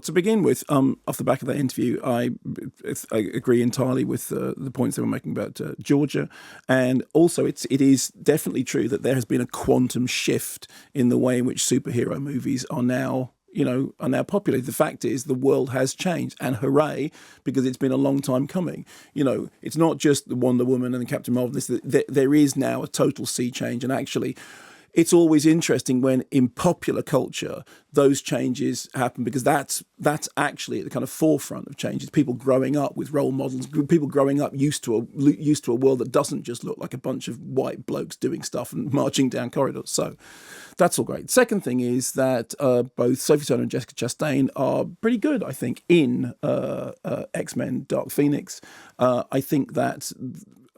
To begin with, off the back of that interview, I agree entirely with the points they were making about Georgia, and also it is definitely true that there has been a quantum shift in the way in which superhero movies are now popular. The fact is, the world has changed, and hooray, because it's been a long time coming. It's not just the Wonder Woman and the Captain Marvel. There is now a total sea change, and actually, it's always interesting when in popular culture those changes happen, because that's actually at the kind of forefront of changes. People growing up with role models, people growing up used to a world that doesn't just look like a bunch of white blokes doing stuff and marching down corridors. So that's all great. Second thing is that both Sophie Turner and Jessica Chastain are pretty good, I think, in X-Men Dark Phoenix. I think that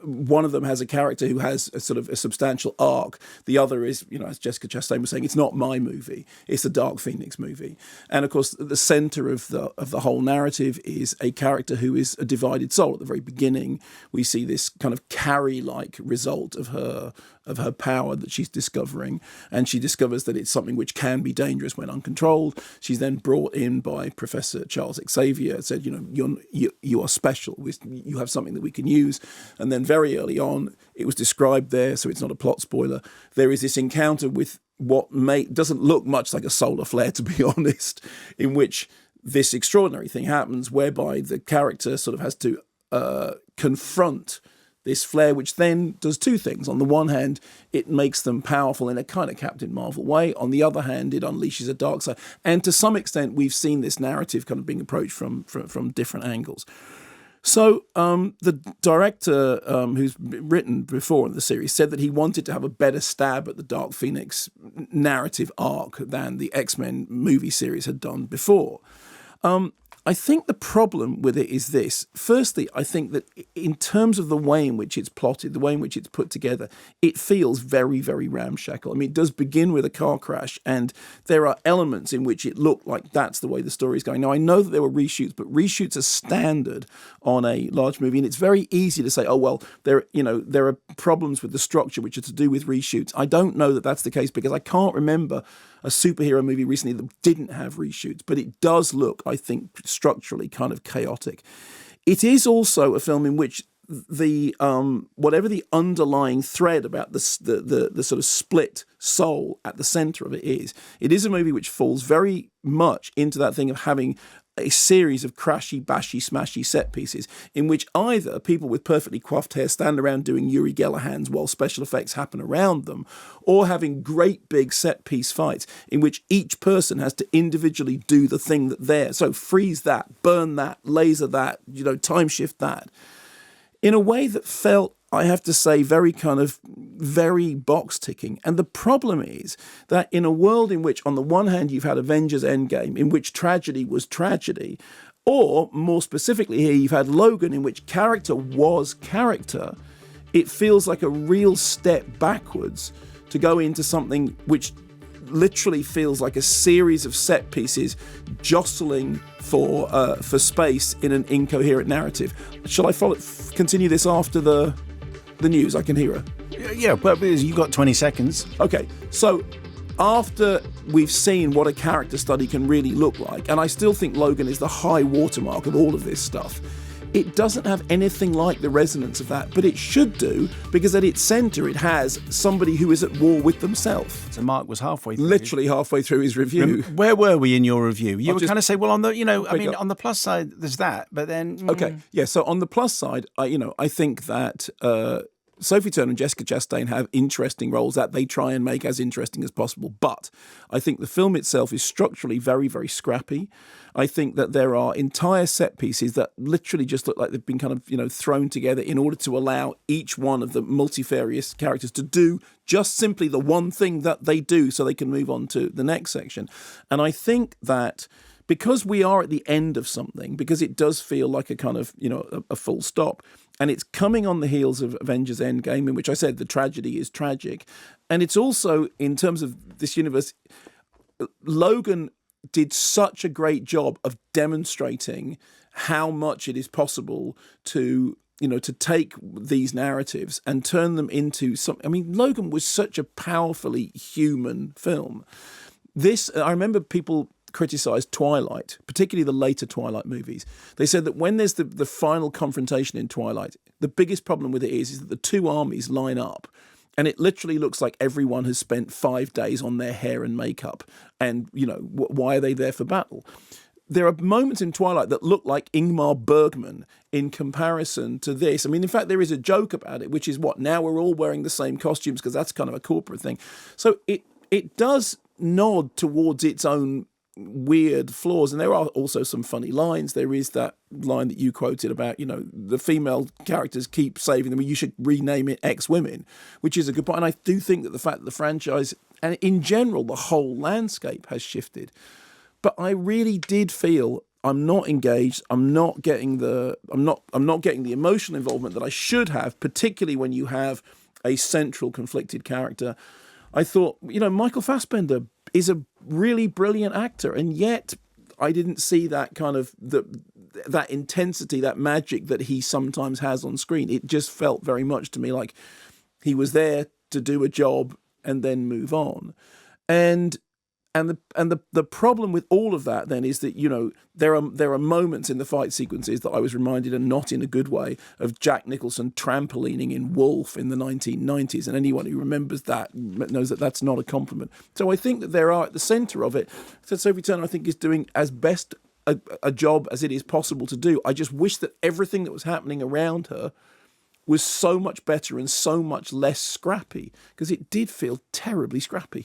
one of them has a character who has a sort of a substantial arc. The other is, as Jessica Chastain was saying, it's not my movie. It's the Dark Phoenix movie. And of course, the center of the whole narrative is a character who is a divided soul. At the very beginning, we see this kind of Carrie-like result of her power that she's discovering, and she discovers that it's something which can be dangerous when uncontrolled. She's then brought in by Professor Charles Xavier, said, you are special. You have something that we can use. And then very early on, it was described there, so it's not a plot spoiler, there is this encounter with what doesn't look much like a solar flare, to be honest, in which this extraordinary thing happens whereby the character sort of has to confront this flare, which then does two things. On the one hand, it makes them powerful in a kind of Captain Marvel way. On the other hand, it unleashes a dark side. And to some extent, we've seen this narrative kind of being approached from different angles. So the director, who's written before in the series, said that he wanted to have a better stab at the Dark Phoenix narrative arc than the X-Men movie series had done before. I think the problem with it is this. Firstly, I think that in terms of the way in which it's plotted, the way in which it's put together, it feels very, very ramshackle. I mean, it does begin with a car crash, and there are elements in which it looked like that's the way the story is going. Now, I know that there were reshoots, but reshoots are standard on a large movie, and it's very easy to say, oh, well, there are problems with the structure which are to do with reshoots. I don't know that that's the case, because I can't remember a superhero movie recently that didn't have reshoots, but it does look, I think, structurally kind of chaotic. It is also a film in which the whatever the underlying thread about the sort of split soul at the center of it is a movie which falls very much into that thing of having a series of crashy, bashy, smashy set pieces in which either people with perfectly coiffed hair stand around doing Yuri Gellerhands while special effects happen around them, or having great big set piece fights in which each person has to individually do the thing that they're. So freeze that, burn that, laser that, time shift that, in a way that felt, I have to say, very box ticking. And the problem is that in a world in which, on the one hand, you've had Avengers Endgame, in which tragedy was tragedy, or more specifically here, you've had Logan, in which character was character, it feels like a real step backwards to go into something which literally feels like a series of set pieces jostling for space in an incoherent narrative. Shall I continue this after the news? I can hear her. Yeah, but you've got 20 seconds. Okay, so after we've seen what a character study can really look like, and I still think Logan is the high watermark of all of this stuff, it doesn't have anything like the resonance of that, but it should do, because at its centre it has somebody who is at war with themselves. So Mark was halfway through. Literally halfway through his review. Where were we in your review? You were kind of saying, well, on the plus side, there's that, but then... Okay, yeah, so on the plus side, I think that... Sophie Turner and Jessica Chastain have interesting roles that they try and make as interesting as possible. But I think the film itself is structurally very, very scrappy. I think that there are entire set pieces that literally just look like they've been kind of, thrown together in order to allow each one of the multifarious characters to do just simply the one thing that they do so they can move on to the next section. And I think that because we are at the end of something, because it does feel like a kind of, a full stop, and it's coming on the heels of Avengers Endgame, in which I said the tragedy is tragic. And it's also, in terms of this universe, Logan did such a great job of demonstrating how much it is possible to take these narratives and turn them into something. I mean, Logan was such a powerfully human film. I remember people criticised Twilight, particularly the later Twilight movies. They said that when there's the final confrontation in Twilight, the biggest problem with it is that the two armies line up. And it literally looks like everyone has spent 5 days on their hair and makeup. And, why are they there for battle? There are moments in Twilight that look like Ingmar Bergman in comparison to this. I mean, in fact, there is a joke about it, which is now we're all wearing the same costumes because that's kind of a corporate thing. So it does nod towards its own weird flaws, and there are also some funny lines. There is that line that you quoted about the female characters keep saving them, you should rename it X-Women, which is a good point. And I do think that the fact that the franchise and in general the whole landscape has shifted, but I really did feel I'm not engaged. I'm not getting the emotional involvement that I should have, particularly when you have a central conflicted character. I thought, Michael Fassbender is a really brilliant actor, and yet I didn't see that kind of that intensity, that magic that he sometimes has on screen. It just felt very much to me like he was there to do a job and then move on. And the problem with all of that then is that there are moments in the fight sequences that I was reminded, and not in a good way, of Jack Nicholson trampolining in Wolf in the 1990s, and anyone who remembers that knows that that's not a compliment. So I think that there are at the centre of it. So Sophie Turner, I think, is doing as best a job as it is possible to do. I just wish that everything that was happening around her was so much better and so much less scrappy, because it did feel terribly scrappy.